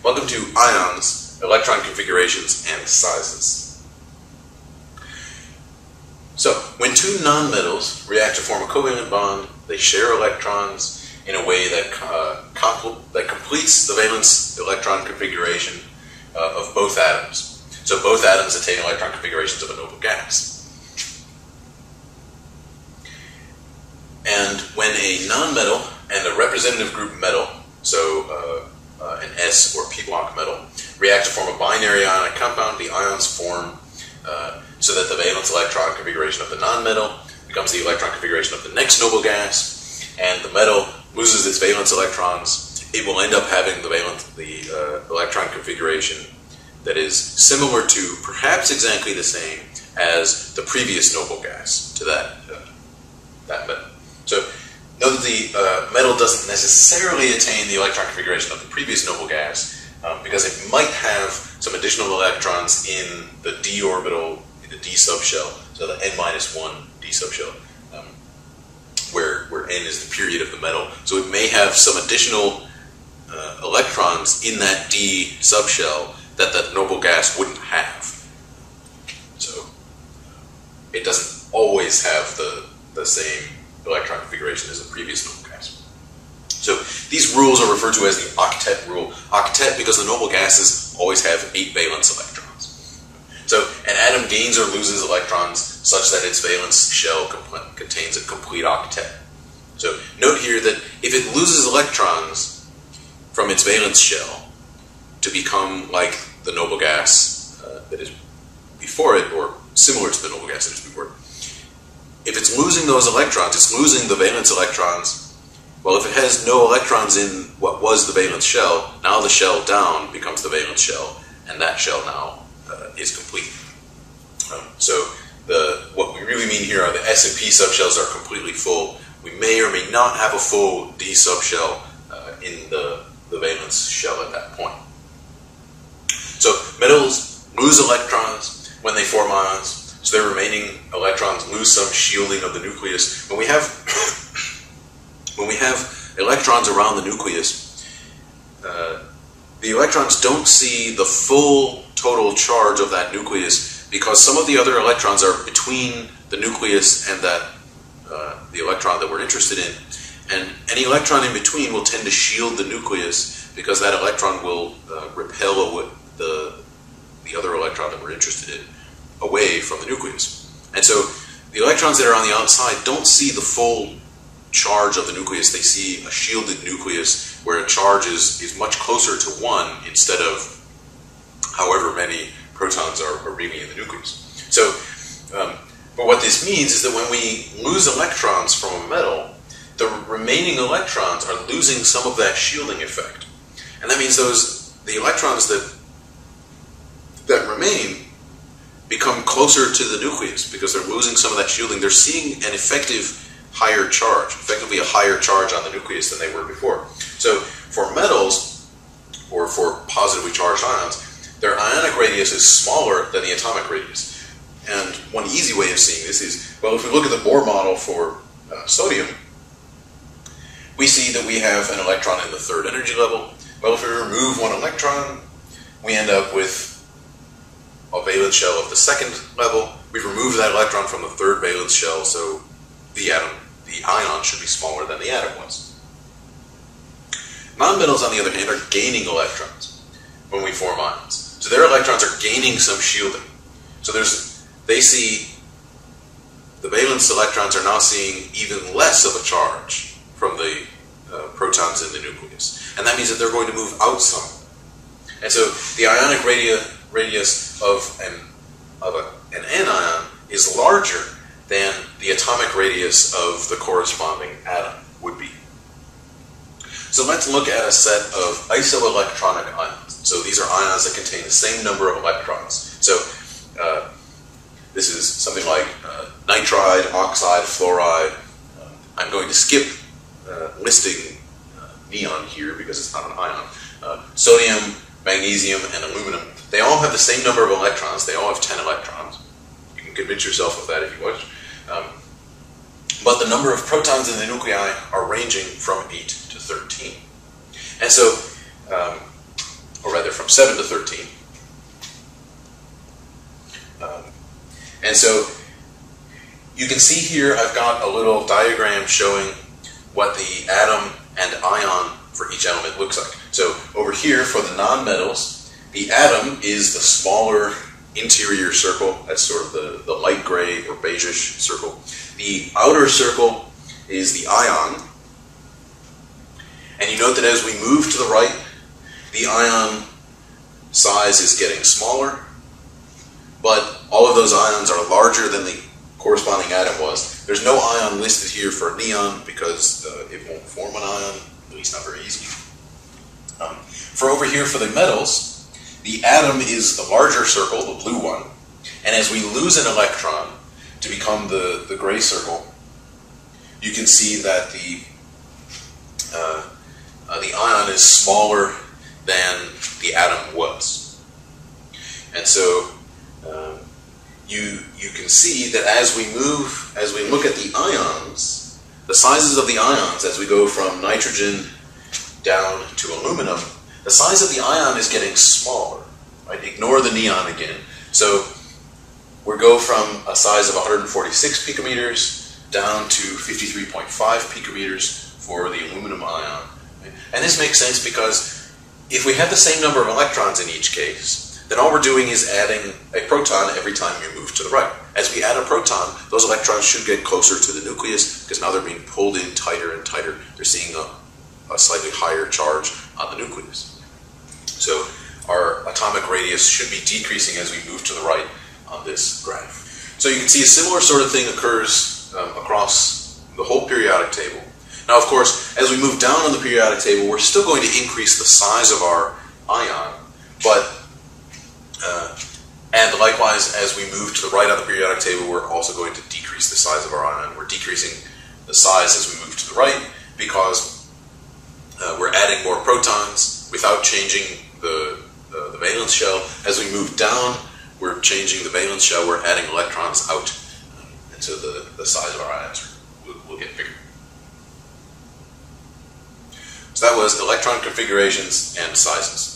Welcome to ions, electron configurations, and sizes. So, when two nonmetals react to form a covalent bond, they share electrons in a way that completes the valence electron configuration of both atoms. So both atoms attain electron configurations of a noble gas. And when a nonmetal and a representative group metal, so an S or p block metal, react to form a binary ionic compound, the ions form so that the valence electron configuration of the nonmetal becomes the electron configuration of the next noble gas, and the metal loses its valence electrons. It will end up having the electron configuration that is similar to, perhaps exactly the same as the previous noble gas to that metal. So note that the metal doesn't necessarily attain the electron configuration of the previous noble gas because it might have some additional electrons in the d orbital, in the d subshell, so the n-1 d subshell, where n is the period of the metal. So it may have some additional electrons in that d subshell that that noble gas wouldn't have. So it doesn't always have the same electron configuration as the previous noble gas. So these rules are referred to as the octet rule. Octet because the noble gases always have 8 valence electrons. So an atom gains or loses electrons such that its valence shell contains a complete octet. So note here that if it loses electrons from its valence shell to become like the noble gas that is before it, or similar to the noble gas that is before it, if it's losing those electrons, it's losing the valence electrons. Well, if it has no electrons in what was the valence shell, now the shell down becomes the valence shell, and that shell now is complete. So what we really mean here are the S and P subshells are completely full. We may or may not have a full D subshell in the valence shell at that point. So metals lose electrons when they form ions, so their remaining electrons lose some shielding of the nucleus. When we have electrons around the nucleus, the electrons don't see the full total charge of that nucleus because some of the other electrons are between the nucleus and the electron that we're interested in. And any electron in between will tend to shield the nucleus because that electron will repel the other electron that we're interested in away from the nucleus. And so the electrons that are on the outside don't see the full charge of the nucleus. They see a shielded nucleus where a charge is much closer to 1 instead of however many protons are really in the nucleus. So, but what this means is that when we lose electrons from a metal, the remaining electrons are losing some of that shielding effect. And that means the electrons that remain become closer to the nucleus because they're losing some of that shielding. They're seeing an effective higher charge, effectively a higher charge on the nucleus than they were before. So for metals, or for positively charged ions, their ionic radius is smaller than the atomic radius. And one easy way of seeing this is, well, if we look at the Bohr model for sodium, we see that we have an electron in the 3rd energy level. Well, if we remove 1 electron, we end up with a valence shell of the 2nd level. We've removed that electron from the 3rd valence shell, so the ion should be smaller than the atom was. Nonmetals, on the other hand, are gaining electrons when we form ions. So their electrons are gaining some shielding. So they see the valence electrons are now seeing even less of a charge from the protons in the nucleus. And that means that they're going to move out some. And so the ionic radius of an anion is larger than the atomic radius of the corresponding atom would be. So let's look at a set of isoelectronic ions. So these are ions that contain the same number of electrons. So this is something like nitride, oxide, fluoride. I'm going to skip listing neon here because it's not an ion. Sodium, magnesium, and aluminum. They all have the same number of electrons. They all have 10 electrons. You can convince yourself of that if you wish. But the number of protons in the nuclei are ranging from 8 to 13. And so or rather from 7 to 13. And so you can see here I've got a little diagram showing what the atom and ion for each element looks like. So over here for the nonmetals, the atom is the smaller interior circle. That's sort of the light gray or beigeish circle. The outer circle is the ion. And you note that as we move to the right, the ion size is getting smaller, but all of those ions are larger than the corresponding atom was. There's no ion listed here for neon because it won't form an ion, at least not very easily. For over here for the metals, the atom is the larger circle, the blue one, and as we lose an electron to become the gray circle, you can see that the ion is smaller than the atom was. And so you can see that as we look at the ions, the sizes of the ions as we go from nitrogen down to aluminum, the size of the ion is getting smaller. Right? Ignore the neon again. So we go from a size of 146 picometers down to 53.5 picometers for the aluminum ion. Right? And this makes sense because if we have the same number of electrons in each case, then all we're doing is adding a proton every time you move to the right. As we add a proton, those electrons should get closer to the nucleus because now they're being pulled in tighter and tighter. They're seeing a slightly higher charge on the nucleus. So our atomic radius should be decreasing as we move to the right on this graph. So you can see a similar sort of thing occurs across the whole periodic table. Now, of course, as we move down on the periodic table, we're still going to increase the size of our ion, but and likewise, as we move to the right on the periodic table, we're also going to decrease the size of our ion. We're decreasing the size as we move to the right because we're adding more protons without changing the valence shell. As we move down, we're changing the valence shell. We're adding electrons out, and so the size of our ions will get bigger. So that was electron configurations and sizes.